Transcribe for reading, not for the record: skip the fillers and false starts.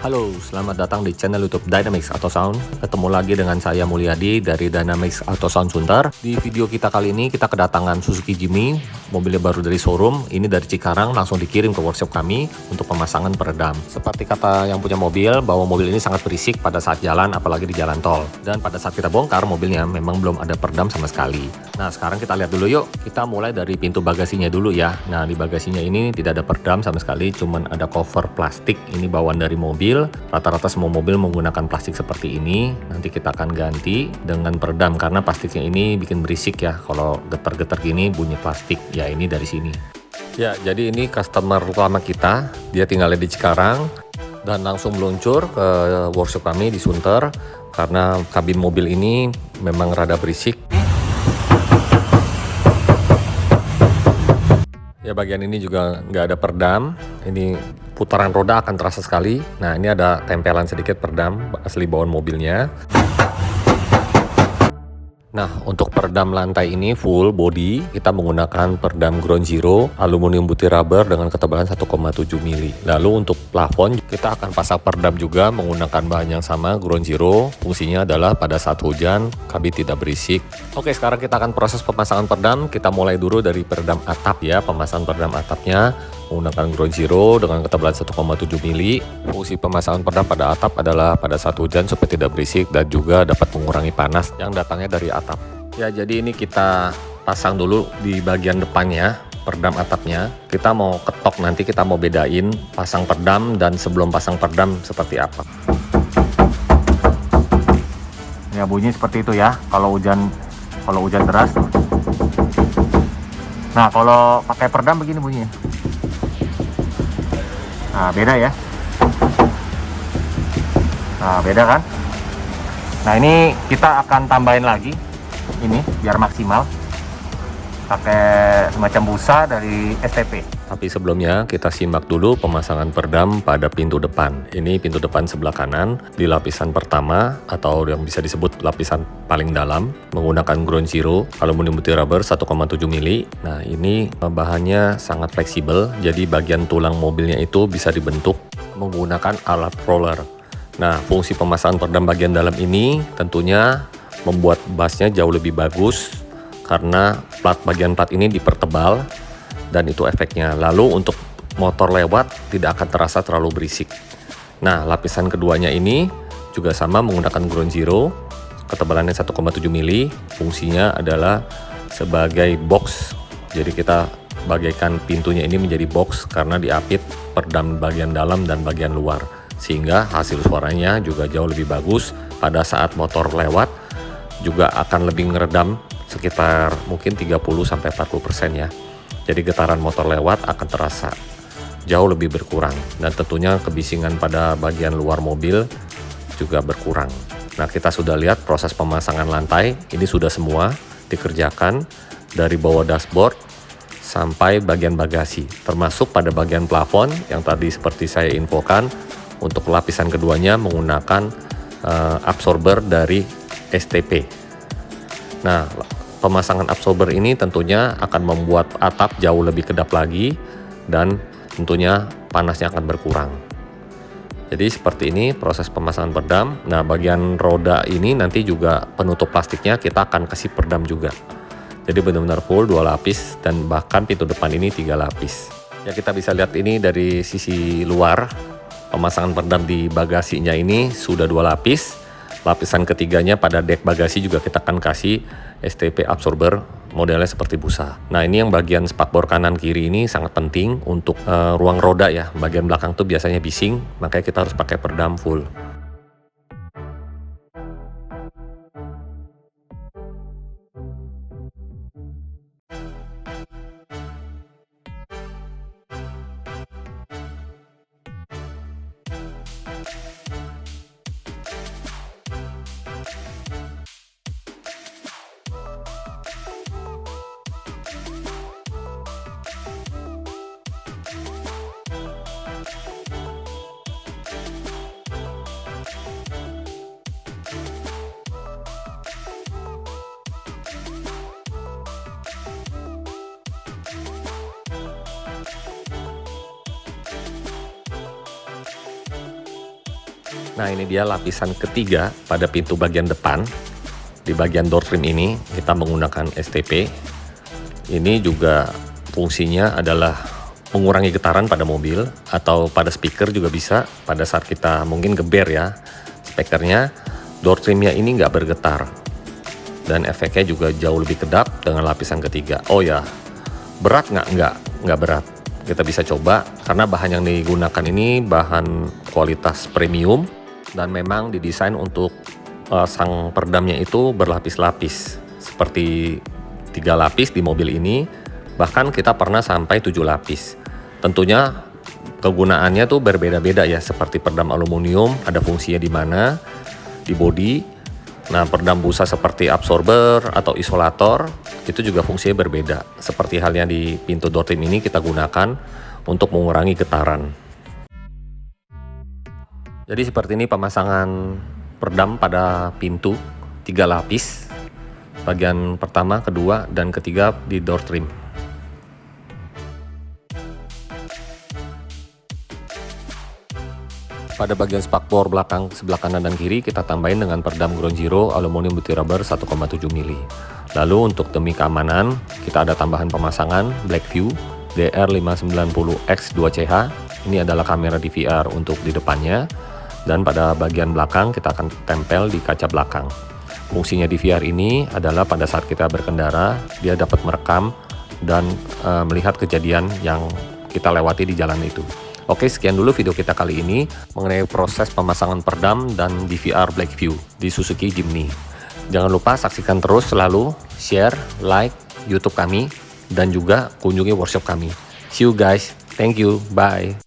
Halo, selamat datang di channel YouTube Dynamics Auto Sound. Ketemu lagi dengan saya Mulyadi dari Dynamics Auto Sound Sunter. Di video kita kali ini kita kedatangan Suzuki Jimny, mobilnya baru dari showroom. Ini dari Cikarang langsung dikirim ke workshop kami untuk pemasangan peredam. Seperti kata yang punya mobil, bahwa mobil ini sangat berisik pada saat jalan, apalagi di jalan tol. Dan pada saat kita bongkar mobilnya memang belum ada peredam sama sekali. Nah, sekarang kita lihat dulu yuk. Kita mulai dari pintu bagasinya dulu ya. Nah, di bagasinya ini tidak ada peredam sama sekali, cuman ada cover plastik. Ini bawaan dari mobil. Rata-rata semua mobil menggunakan plastik seperti ini. Nanti kita akan ganti dengan peredam karena plastiknya ini bikin berisik ya. Kalau getar-getar gini bunyi plastik. Ya, ini dari sini. Ya, jadi ini customer utama kita. Dia tinggalnya di Cikarang dan langsung meluncur ke workshop kami di Sunter karena kabin mobil ini memang rada berisik. Ya, bagian ini juga nggak ada peredam. Ini putaran roda akan terasa sekali. Nah, ini ada tempelan sedikit peredam asli bawaan mobilnya. Nah, untuk peredam lantai ini full body, kita menggunakan peredam Ground Zero aluminium putih rubber dengan ketebalan 1,7 mili. Lalu untuk plafon, kita akan pasang peredam juga menggunakan bahan yang sama, Ground Zero. Fungsinya adalah pada saat hujan, kabin tidak berisik. Oke, sekarang kita akan proses pemasangan peredam. Kita mulai dulu dari peredam atap ya, pemasangan peredam atapnya menggunakan Ground Zero dengan ketebalan 1,7 mili. Fungsi pemasangan peredam pada atap adalah pada saat hujan supaya tidak berisik dan juga dapat mengurangi panas yang datangnya dari atap. Ya, jadi ini kita pasang dulu di bagian depannya, peredam atapnya. Kita mau ketok, nanti kita mau bedain pasang peredam dan sebelum pasang peredam seperti apa. Ya, bunyi seperti itu ya, kalau hujan deras. Nah, kalau pakai peredam begini bunyinya. Nah, beda ya. Nah, beda kan? Nah, ini kita akan tambahin lagi ini biar maksimal, pakai semacam busa dari STP. Tapi sebelumnya kita simak dulu pemasangan peredam pada pintu depan. Ini pintu depan sebelah kanan di lapisan pertama atau yang bisa disebut lapisan paling dalam menggunakan Ground Zero aluminium putih rubber 1,7 mili. Nah, ini bahannya sangat fleksibel, jadi bagian tulang mobilnya itu bisa dibentuk menggunakan alat roller. Nah, fungsi pemasangan peredam bagian dalam ini tentunya membuat bassnya jauh lebih bagus karena bagian plat ini dipertebal dan itu efeknya. Lalu untuk motor lewat tidak akan terasa terlalu berisik. Nah, lapisan keduanya ini juga sama menggunakan Ground Zero, ketebalannya 1,7 mili. Fungsinya adalah sebagai box. Jadi kita bagaikan pintunya ini menjadi box karena diapit peredam bagian dalam dan bagian luar. Sehingga hasil suaranya juga jauh lebih bagus pada saat motor lewat, juga akan lebih ngeredam sekitar mungkin 30-40% ya. Jadi getaran motor lewat akan terasa jauh lebih berkurang dan tentunya kebisingan pada bagian luar mobil juga berkurang. Nah, kita sudah lihat proses pemasangan lantai, ini sudah semua dikerjakan dari bawah dashboard sampai bagian bagasi, termasuk pada bagian plafon yang tadi seperti saya infokan. Untuk lapisan keduanya menggunakan absorber dari STP. Nah, pemasangan absorber ini tentunya akan membuat atap jauh lebih kedap lagi dan tentunya panasnya akan berkurang. Jadi seperti ini proses pemasangan peredam. Nah, bagian roda ini nanti juga penutup plastiknya kita akan kasih peredam juga. Jadi benar-benar full 2 lapis dan bahkan pintu depan ini 3 lapis. Ya, kita bisa lihat ini dari sisi luar. Pemasangan peredam di bagasinya ini sudah 2 lapis. Lapisan ketiganya pada dek bagasi juga kita akan kasih STP absorber modelnya seperti busa. Nah, ini yang bagian spakbor kanan kiri ini sangat penting untuk ruang roda ya. Bagian belakang tuh biasanya bising, makanya kita harus pakai peredam full. Nah, ini dia lapisan ketiga pada pintu bagian depan. Di bagian door trim ini kita menggunakan STP. Ini juga fungsinya adalah mengurangi getaran pada mobil atau pada speaker juga bisa pada saat kita mungkin geber ya speakernya. Door trimnya ini nggak bergetar dan efeknya juga jauh lebih kedap dengan lapisan ketiga. Oh ya, berat nggak berat. Kita bisa coba karena bahan yang digunakan ini bahan kualitas premium dan memang didesain untuk sang peredamnya itu berlapis-lapis seperti 3 lapis di mobil ini, bahkan kita pernah sampai 7 lapis. Tentunya kegunaannya tuh berbeda-beda ya, seperti peredam aluminium ada fungsinya di mana di bodi. Nah, peredam busa seperti absorber atau isolator itu juga fungsinya berbeda. Seperti halnya di pintu door trim ini kita gunakan untuk mengurangi getaran. Jadi seperti ini pemasangan peredam pada pintu 3 lapis. Bagian pertama, kedua, dan ketiga di door trim. Pada bagian spakbor belakang sebelah kanan dan kiri kita tambahin dengan peredam Ground Zero aluminium butih rubber 1,7 mili. Lalu untuk demi keamanan kita ada tambahan pemasangan Blackview DR590X2CH. Ini adalah kamera DVR untuk di depannya. Dan pada bagian belakang kita akan tempel di kaca belakang. Fungsinya DVR ini adalah pada saat kita berkendara, dia dapat merekam dan melihat kejadian yang kita lewati di jalan itu. Oke, sekian dulu video kita kali ini mengenai proses pemasangan peredam dan DVR Blackview di Suzuki Jimny. Jangan lupa saksikan terus selalu, share, like YouTube kami, dan juga kunjungi workshop kami. See you guys, thank you, bye.